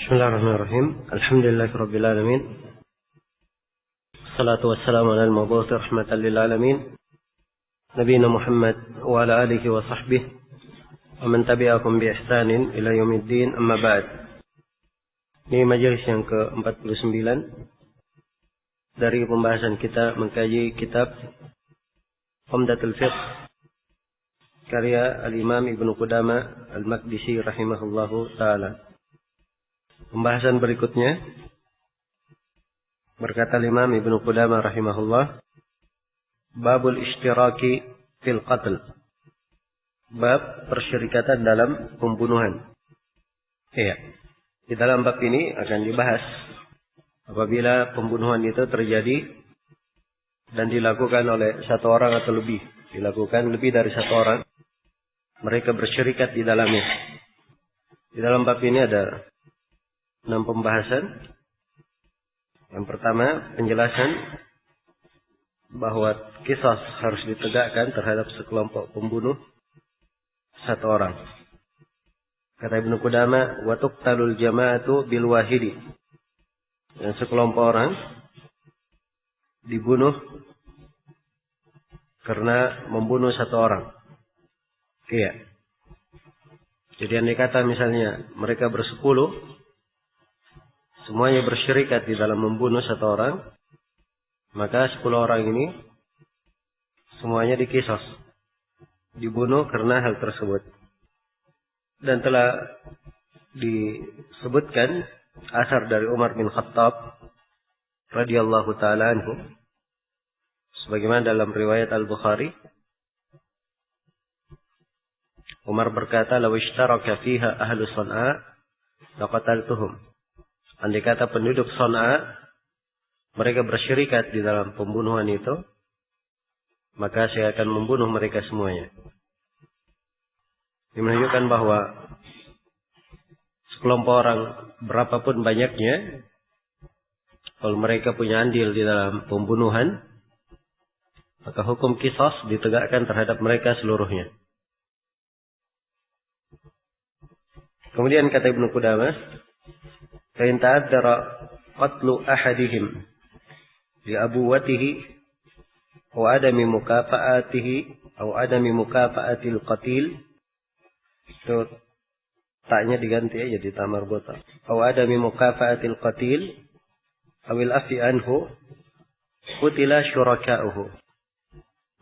Bismillahirrahmanirrahim. Alhamdulillahirabbil alamin. Wassalatu wassalamu ala al-mab'uts rahmatan lil alamin. Nabiyina Muhammad wa ala alihi wa sahbihi wa man tabi'akum bi ihsanin ila yaumiddin, amma ba'd. Ini majelis yang ke-49 dari pembahasan kita mengkaji kitab Umdatul Fiqh karya Al-Imam Ibnu Qudamah Al-Maqdisi rahimahullahu taala. Pembahasan berikutnya berkata Imam Ibnu Qudamah rahimahullah, babul ishtiraki fil qatl, bab persyarikatan dalam pembunuhan. Iya, di dalam bab ini akan dibahas apabila pembunuhan itu terjadi dan dilakukan oleh satu orang atau lebih, dilakukan lebih dari satu orang, mereka bersyarikat di dalamnya. Di dalam bab ini ada 6 pembahasan. Yang pertama, penjelasan bahwa qisas harus ditegakkan terhadap sekelompok pembunuh satu orang. Kata Ibnu Qudamah, wa tuqtalul jama'atu bil wahidi. Dan sekelompok orang dibunuh karena membunuh satu orang. Iya. Jadi andai kata misalnya mereka bersepuluh, semuanya bersyarikat di dalam membunuh satu orang, maka 10 orang ini semuanya diqisas, dibunuh karena hal tersebut. Dan telah disebutkan asar dari Umar bin Khattab radhiyallahu taala anhu, sebagaimana dalam riwayat Al-Bukhari, Umar berkata, "Law ishtaraka fiha ahlu San'a laqataltuhum." Andai kata penduduk San'a mereka bersyarikat di dalam pembunuhan itu, maka saya akan membunuh mereka semuanya. Ini menunjukkan bahwa sekelompok orang berapapun banyaknya, kalau mereka punya andil di dalam pembunuhan, maka hukum qisas ditegakkan terhadap mereka seluruhnya. Kemudian kata Ibnu Qudamah, fa in ta'addara qatlu ahadihim li abuwatihi wa adami mukafa'atihi atau adami mukafa'atil qatil, itu taknya diganti aja di tamar bota, atau adami mukafa'atil qatil awil afi anhu qutila syuraka'uhu.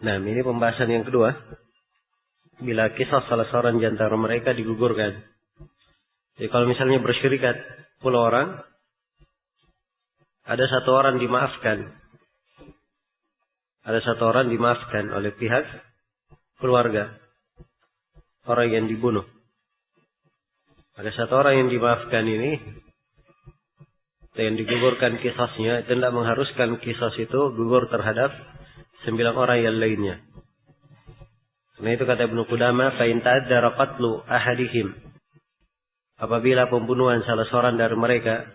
Nah, ini pembahasan yang kedua. Bila kisah salah seorang di antara mereka digugurkan. Jadi kalau misalnya bersyarikat 10 orang, ada satu orang dimaafkan. Ada satu orang dimaafkan oleh pihak keluarga orang yang dibunuh. Ada satu orang yang dimaafkan ini, yang digugurkan kisahnya, tidak mengharuskan kisah itu gugur terhadap 9 orang yang lainnya. Karena itu kata Ibnu Qudamah, fa in ta'addara qatlu ahadihim, apabila pembunuhan salah seorang dari mereka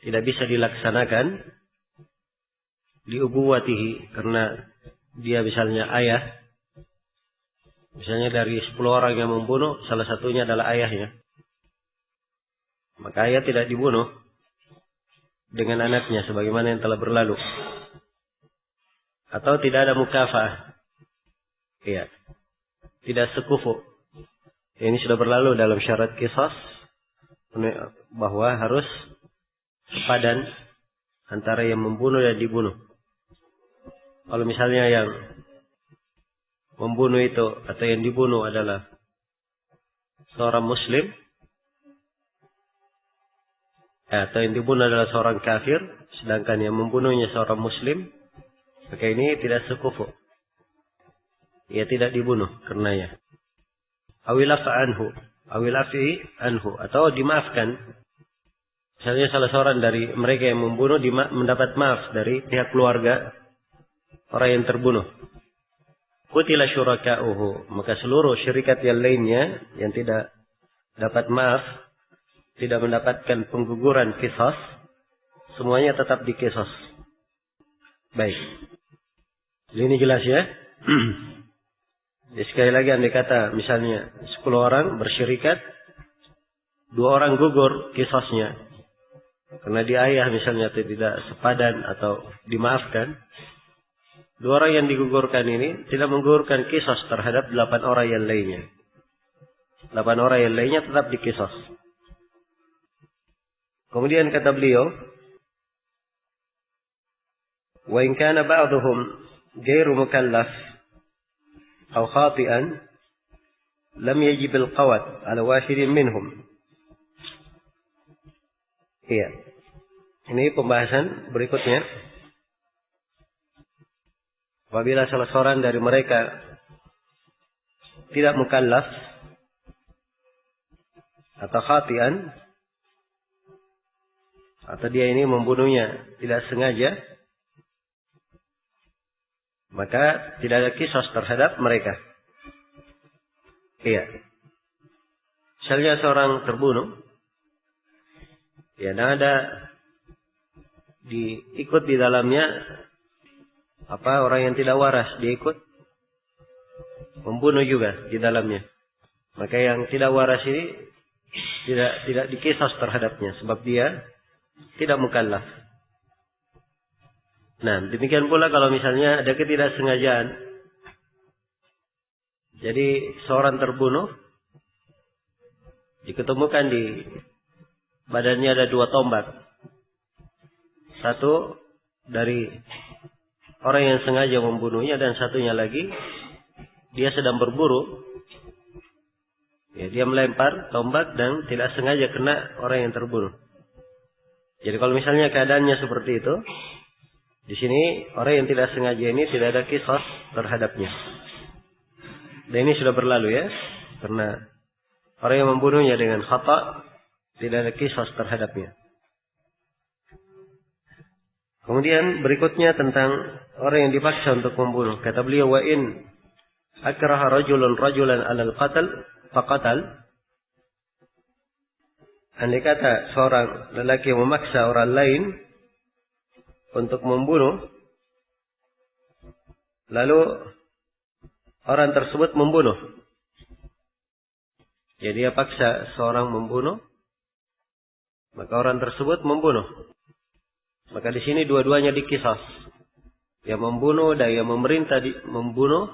tidak bisa dilaksanakan li ubuwatihi, karena dia misalnya ayah, misalnya dari 10 orang yang membunuh salah satunya adalah ayahnya, maka ayah tidak dibunuh dengan anaknya sebagaimana yang telah berlalu. Atau tidak ada mukafa'ah, iya, tidak sekufu. Ini sudah berlalu dalam syarat qisas bahwa harus sepadan antara yang membunuh dan dibunuh. Kalau misalnya yang membunuh itu atau yang dibunuh adalah seorang muslim, atau yang dibunuh adalah seorang kafir, sedangkan yang membunuhnya seorang muslim, maka ini tidak sekufu. Ia tidak dibunuh karenanya. Awilafa anhu, awilafi anhu, atau dimaafkan. Misalnya salah seorang dari mereka yang membunuh mendapat maaf dari pihak keluarga orang yang terbunuh. Qutila syuraka'uhu, maka seluruh syarikat yang lainnya yang tidak dapat maaf, tidak mendapatkan pengguguran qisas, semuanya tetap diqisas. Baik. Ini jelas ya? Jadi sekali lagi andai kata misalnya 10 orang bersyarikat dua orang gugur kisosnya, karena di ayah misalnya tidak sepadan atau dimaafkan, dua orang yang digugurkan ini tidak menggugurkan kisos terhadap 8 orang yang lainnya. 8 orang yang lainnya tetap dikisos. Kemudian kata beliau, wa in kana ba'dhum ghairu mukallaf aw khati'an lam yajib al-qawad 'ala wahidin minhum. Iya. Ini pembahasan berikutnya. Apabila salah seorang dari mereka tidak mukallaf atau khati'an, atau dia ini membunuhnya tidak sengaja, maka tidak ada kisos terhadap mereka. Iya. Misalnya seorang terbunuh, ya, dan ada ikut di dalamnya orang yang tidak waras, dia ikut membunuh juga di dalamnya. Maka yang tidak waras ini tidak dikisos terhadapnya, sebab dia tidak mukallaf. Nah, demikian pula kalau misalnya ada ketidaksengajaan. Jadi seorang terbunuh, diketemukan di badannya ada 2 tombak. Satu dari orang yang sengaja membunuhnya, dan satunya lagi dia sedang berburu. Ya, dia melempar tombak dan tidak sengaja kena orang yang terbunuh. Jadi kalau misalnya keadaannya seperti itu, di sini orang yang tidak sengaja ini tidak ada kisos terhadapnya. Dan ini sudah berlalu ya, karena orang yang membunuhnya dengan khata tidak ada kisos terhadapnya. Kemudian berikutnya tentang orang yang dipaksa untuk membunuh. Kata beliau, wa in akraha rajulun rajulan 'alal qatl faqatal. Andai kata seorang lelaki yang memaksa orang lain untuk membunuh, lalu orang tersebut membunuh. Jadi dia paksa seorang membunuh, maka orang tersebut membunuh. Maka di sini dua-duanya dikisos. Yang membunuh dan yang memerintah membunuh,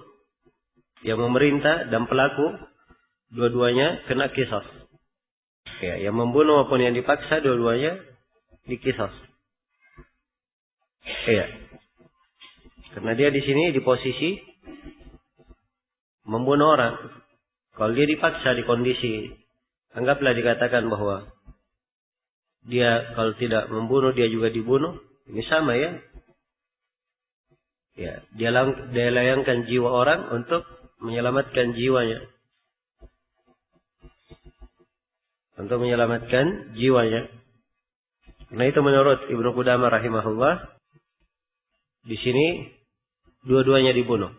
yang memerintah dan pelaku, dua-duanya kena kisos. Ya, yang membunuh maupun yang dipaksa dua-duanya dikisos. Iya. Karena dia di sini di posisi membunuh orang. Kalau dia dipaksa di kondisi, anggaplah dikatakan bahwa dia kalau tidak membunuh dia juga dibunuh, ini sama ya. Ya, dia layangkan jiwa orang untuk menyelamatkan jiwanya. Untuk menyelamatkan jiwanya. Nah, itu menurut Ibnu Qudamah rahimahullah, di sini dua-duanya dibunuh.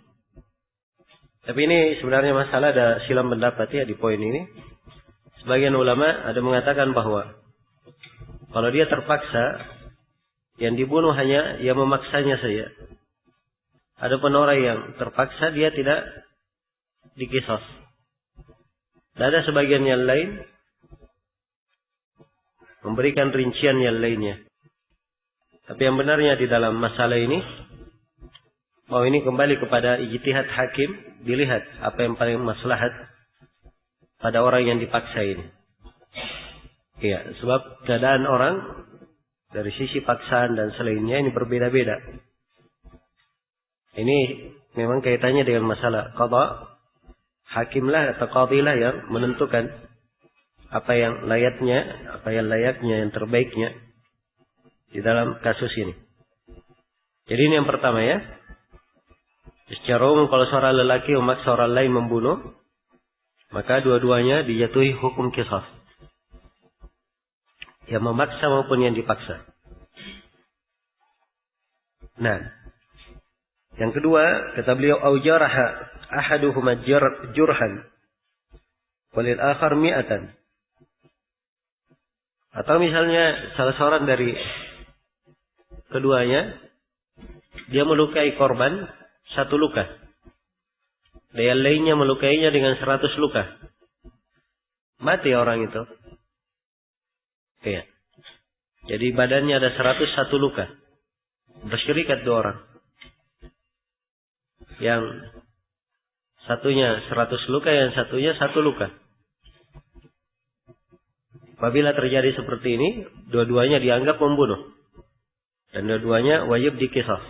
Tapi ini sebenarnya masalah, ada silam pendapat ya di poin ini. Sebagian ulama ada mengatakan bahwa kalau dia terpaksa, yang dibunuh hanya yang memaksanya saja. Adapun orang yang terpaksa dia tidak dikisos. Dan ada sebagian yang lain memberikan rincian yang lainnya. Tapi yang benarnya di dalam masalah ini, bahwa ini kembali kepada ijtihad hakim, dilihat apa yang paling maslahat pada orang yang dipaksa ini. Iya, sebab keadaan orang dari sisi paksaan dan selainnya ini berbeda-beda. Ini memang kaitannya dengan masalah qada. Hakimlah atau qadilah yang menentukan apa yang layaknya, yang terbaiknya di dalam kasus ini. Jadi ini yang pertama ya. Secara umum kalau seorang lelaki memaksa orang lain membunuh, maka dua-duanya dijatuhi hukum qisas. Yang memaksa maupun yang dipaksa. Nah, yang kedua kata beliau, au jaraha ahaduhuma jurhan walil akhar mi'atan. Atau misalnya salah seorang dari keduanya dia melukai korban 1 luka, dan yang lainnya melukainya dengan 100 luka. Mati orang itu. Iya. Jadi badannya ada 101 luka. Bersyirikat 2 orang. Yang satunya 100 luka, yang satunya 1 luka. Apabila terjadi seperti ini, dua-duanya dianggap membunuh. Dan dua-duanya wajib diqisas.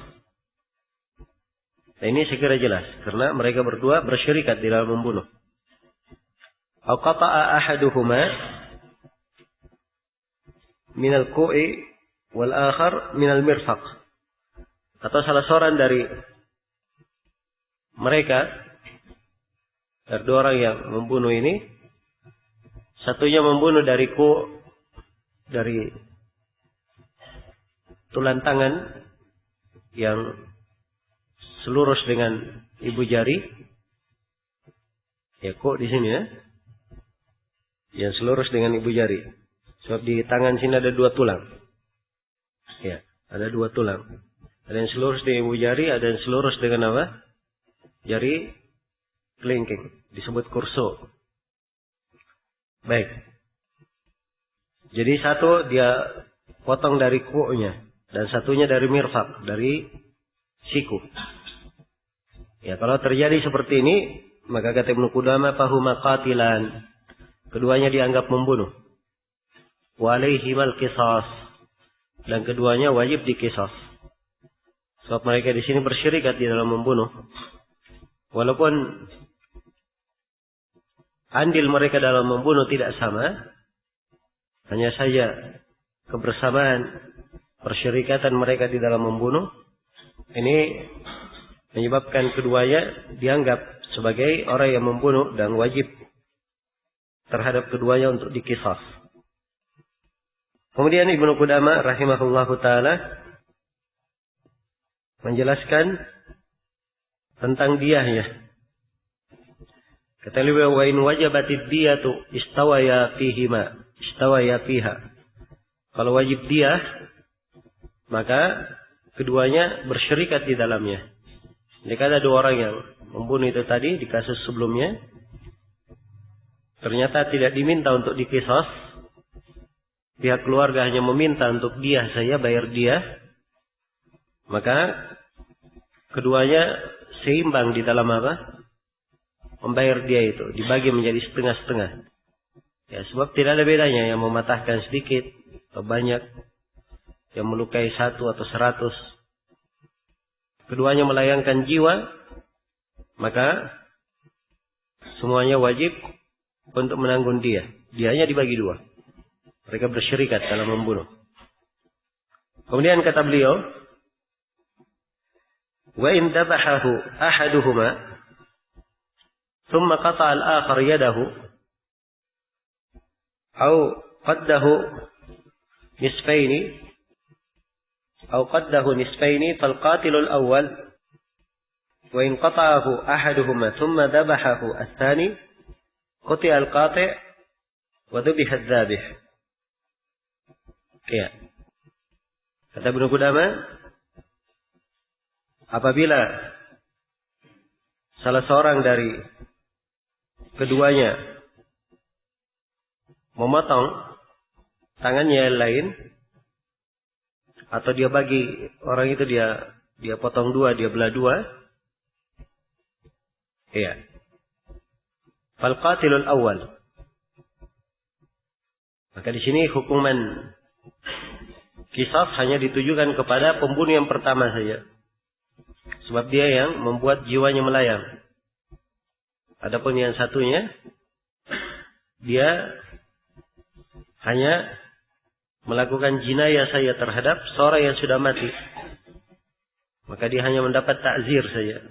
Nah, ini saya kira jelas. Karena mereka berdua bersyirikat di dalam membunuh. Au qata'a ahaduhuma minal ku'i wal akhar minal mirfaq. Atau salah seorang dari mereka, dari 2 orang yang membunuh ini, satunya membunuh dari dari tulang tangan yang selurus dengan ibu jari. Ya, di sini ya. Yang selurus dengan ibu jari. Sebab di tangan sini ada 2 tulang. Ya, ada 2 tulang. Ada yang selurus dengan ibu jari, ada yang selurus dengan apa? Jari kelingking. Disebut kurso. Baik. Jadi satu dia potong dari ku'nya. Dan satunya dari mirfaq. Dari siku. Ya, kalau terjadi seperti ini, maka kata Ibnu Qudamah, fahuma qatilan. Keduanya dianggap membunuh. Wa alaihimal qisas. Dan keduanya wajib diqisas. Sebab mereka di sini bersyirikat di dalam membunuh. Walaupun andil mereka dalam membunuh tidak sama, hanya saja kebersamaan persyirikatan mereka di dalam membunuh ini menyebabkan keduanya dianggap sebagai orang yang membunuh dan wajib terhadap keduanya untuk diqisas. Kemudian Ibnu Qudamah rahimahullahu taala menjelaskan tentang diyahnya. Kata beliau, wa in wajabatid diyatu istawaya fiha. Kalau wajib diyah, maka keduanya bersyirikat di dalamnya. Jika ada 2 orang yang membunuh itu tadi di kasus sebelumnya, ternyata tidak diminta untuk diqisas, pihak keluarga hanya meminta untuk diyah saja, bayar diyah, maka keduanya seimbang di dalam apa? Membayar diyah itu, dibagi menjadi setengah-setengah. Ya, sebab tidak ada bedanya yang mematahkan sedikit atau banyak, yang melukai 1 atau 100. Keduanya melayangkan jiwa, maka semuanya wajib untuk menanggung diyah. Diyahnya dibagi 2. Mereka bersyirikat dalam membunuh. Kemudian kata beliau, wa in dabahahu ahaduhuma thumma qata'a al-akhar yadahu aw qaddahu nisfaini fal qatilul awwal wa in qata'ahu ahaduhuma thumma dabahahu ath-thani quti'a al-qati' wa dhubiha adh-dhabih. Ya. Kata Ibnu Qudamah, apabila salah seorang dari keduanya memotong tangannya yang lain, atau dia bagi orang itu, dia potong 2, dia belah 2. Iya. Fal qatilul awal. Maka di sini hukuman qisas hanya ditujukan kepada pembunuh yang pertama saja. Sebab dia yang membuat jiwanya melayang. Adapun yang satunya, dia hanya melakukan jinayah saja terhadap seorang yang sudah mati. Maka dia hanya mendapat ta'zir saja.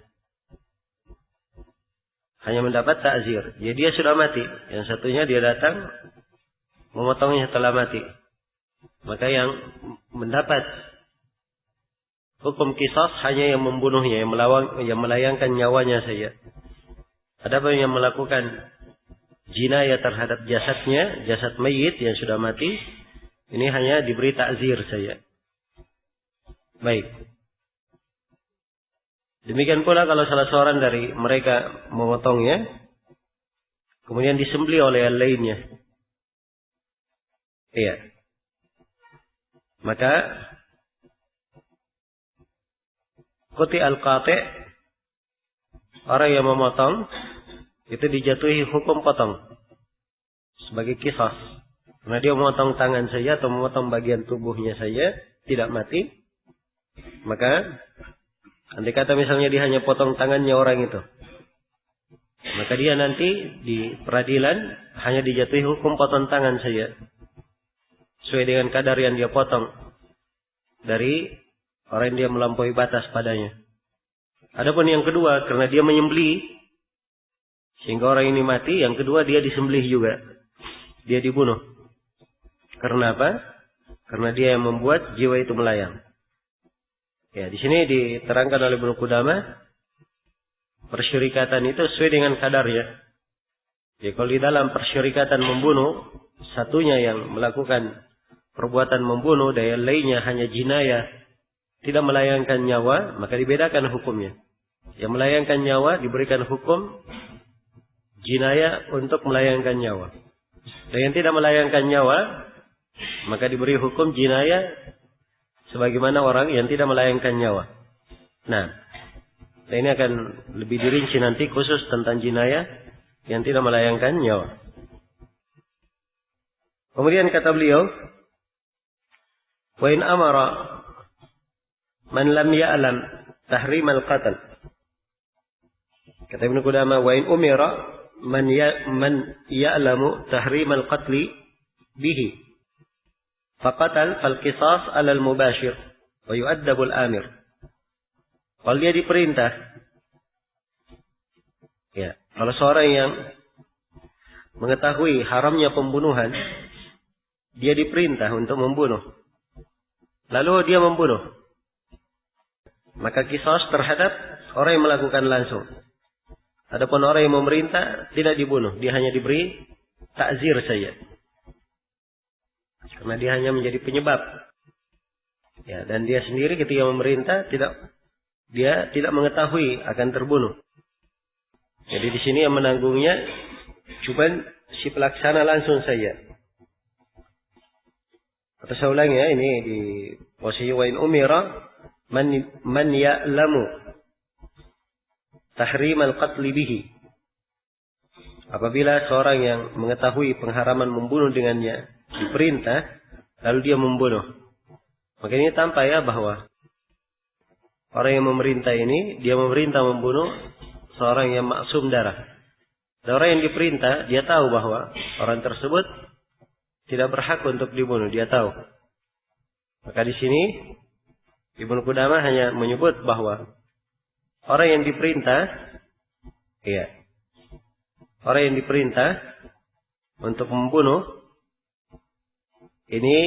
Hanya mendapat ta'zir. Jadi dia sudah mati. Yang satunya dia datang memotongnya setelah mati. Maka yang mendapat hukum qisas hanya yang membunuhnya, yang melayangkan nyawanya saja. Adapun yang melakukan jinayah terhadap jasadnya, jasad mayit yang sudah mati, ini hanya diberi ta'zir saja. Baik. Demikian pula kalau salah seorang dari mereka memotongnya, kemudian disembelih oleh yang lainnya. Iya. Maka qati al-qati', orang yang memotong itu dijatuhi hukum potong sebagai qisas. Karena dia memotong tangan saja atau memotong bagian tubuhnya saja tidak mati, maka andai kata misalnya dia hanya potong tangannya orang itu, maka dia nanti di peradilan hanya dijatuhi hukum potong tangan saja, sesuai dengan kadar yang dia potong dari orang yang dia melampaui batas padanya. Adapun yang kedua, karena dia menyembelih sehingga orang ini mati, yang kedua dia disembelih juga, dia dibunuh. Karena apa? Karena dia yang membuat jiwa itu melayang. Ya, di sini diterangkan oleh Ibnu Qudamah, persyirikatan itu sesuai dengan kadarnya. Jadi kalau di dalam persyirikatan membunuh, satunya yang melakukan perbuatan membunuh dan yang lainnya hanya jinayah, tidak melayangkan nyawa, maka dibedakan hukumnya. Yang melayangkan nyawa diberikan hukum jinayah untuk melayangkan nyawa. Dan yang tidak melayangkan nyawa, maka diberi hukum jinayah sebagaimana orang yang tidak melayangkan nyawa. Nah, ini akan lebih dirinci nanti khusus tentang jinayah yang tidak melayangkan nyawa. Kemudian kata beliau, wa in amara man lam ya'lam tahrim al-qatl. Kata Ibnu Qudamah, wa in umira man ya'lamu tahrim al-qatl bihi faqatal fal qisas 'ala al-mubashir wa yu'addabu al-amir. Kalau dia diperintah, ya, kalau seorang yang mengetahui haramnya pembunuhan, dia diperintah untuk membunuh, lalu dia membunuh, maka qisas terhadap orang yang melakukan langsung. Adapun orang yang memerintah tidak dibunuh, dia hanya diberi takzir saja. Karena dia hanya menjadi penyebab. Ya, dan dia sendiri ketika memerintah dia tidak mengetahui akan terbunuh. Jadi di sini yang menanggungnya cuma si pelaksana langsung saja. Atau saya ulangi ya, ini di posisi wa in umira man ya'lamu tahrim al-qatl bihi. Apabila seorang yang mengetahui pengharaman membunuh dengannya diperintah, lalu dia membunuh, maka ini tampak ya bahwa orang yang memerintah ini, dia memerintah membunuh seorang yang maksum darah. Dan orang yang diperintah, dia tahu bahwa orang tersebut tidak berhak untuk dibunuh, dia tahu. Maka di sini Ibnu Qudamah hanya menyebut bahwa orang yang diperintah, ya, orang yang diperintah untuk membunuh ini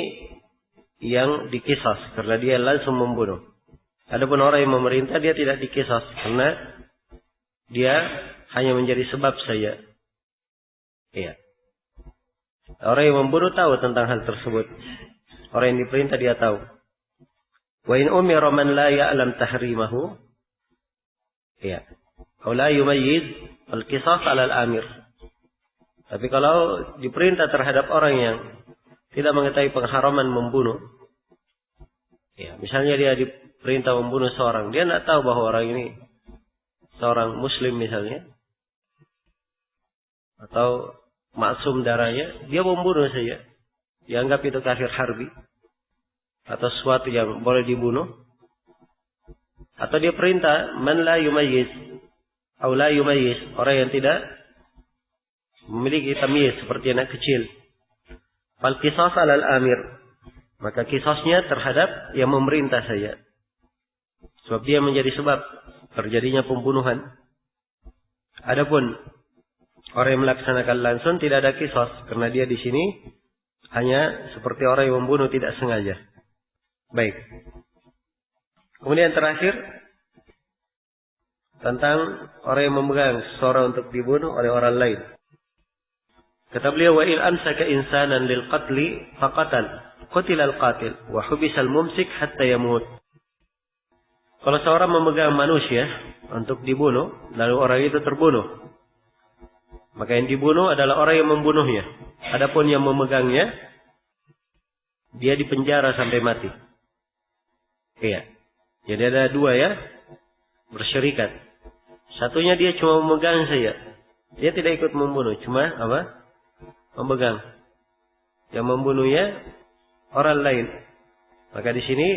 yang dikisas karena dia langsung membunuh. Adapun orang yang memerintah, dia tidak dikisas karena dia hanya menjadi sebab saja. Iya. Orang yang membunuh tahu tentang hal tersebut. Orang yang diperintah dia tahu. Wa in umira man la ya'lam tahrimahu, iya, aw la yumayyiz al-qisas 'ala al-amir. Tapi kalau diperintah terhadap orang yang tidak mengetahui pengharaman membunuh, ya, misalnya dia diperintah membunuh seorang, dia tidak tahu bahwa orang ini seorang muslim misalnya, atau maksum darahnya, dia membunuh saja, dianggap itu kafir harbi, atau sesuatu yang boleh dibunuh. Atau dia perintah man la yumayyiz, atau la yumayyiz, orang yang tidak memiliki tamyiz seperti anak kecil. Fal qisas 'alal amir, maka kisasnya terhadap yang memerintah saja. Sebab dia menjadi sebab terjadinya pembunuhan. Adapun orang yang melaksanakan langsung tidak ada kisas karena dia di sini hanya seperti orang yang membunuh tidak sengaja. Baik. Kemudian terakhir tentang orang yang memegang seseorang untuk dibunuh oleh orang lain. Kata beliau, wa il amsaka insanan lil qatli faqatal qutila al qatil wa hubisa al mumsik hatta yamut. Kalau seorang memegang manusia untuk dibunuh, lalu orang itu terbunuh, maka yang dibunuh adalah orang yang membunuhnya. Adapun yang memegangnya, dia dipenjara sampai mati. Iya. Jadi ada dua ya, bersyirikat. Satunya dia cuma memegang saja. Dia tidak ikut membunuh, cuma apa? Memegang. Yang membunuhnya orang lain. Maka di sini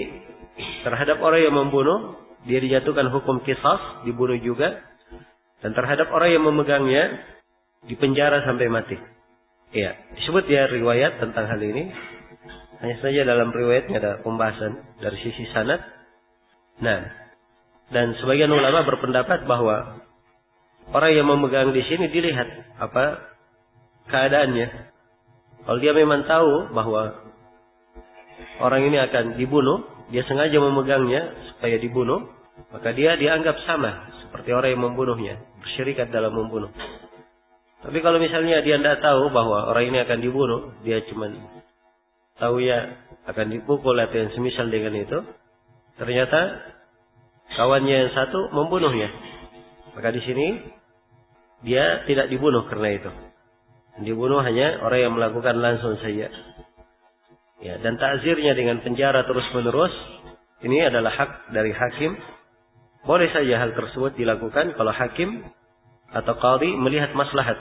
terhadap orang yang membunuh, dia dijatuhkan hukum qisas, dibunuh juga. Dan terhadap orang yang memegangnya, dipenjara sampai mati. Iya, disebut ya riwayat tentang hal ini. Hanya saja dalam riwayatnya ada pembahasan dari sisi sanad. Nah, dan sebagian ulama berpendapat bahwa orang yang memegang di sini dilihat apa keadaannya. Kalau dia memang tahu bahwa orang ini akan dibunuh, dia sengaja memegangnya supaya dibunuh, maka dia dianggap sama seperti orang yang membunuhnya, bersyirikat dalam membunuh. Tapi kalau misalnya dia tidak tahu bahwa orang ini akan dibunuh, dia cuma tahu ya akan dipukul atau yang semisal dengan itu, ternyata kawannya yang satu membunuhnya. Maka di sini dia tidak dibunuh karena itu. Dibunuh hanya orang yang melakukan langsung saja. Ya, dan ta'zirnya dengan penjara terus-menerus, ini adalah hak dari hakim. Boleh saja hal tersebut dilakukan kalau hakim atau qadhi melihat maslahat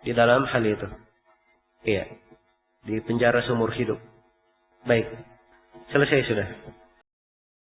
di dalam hal itu. Iya. Di penjara seumur hidup. Baik. Selesai sudah.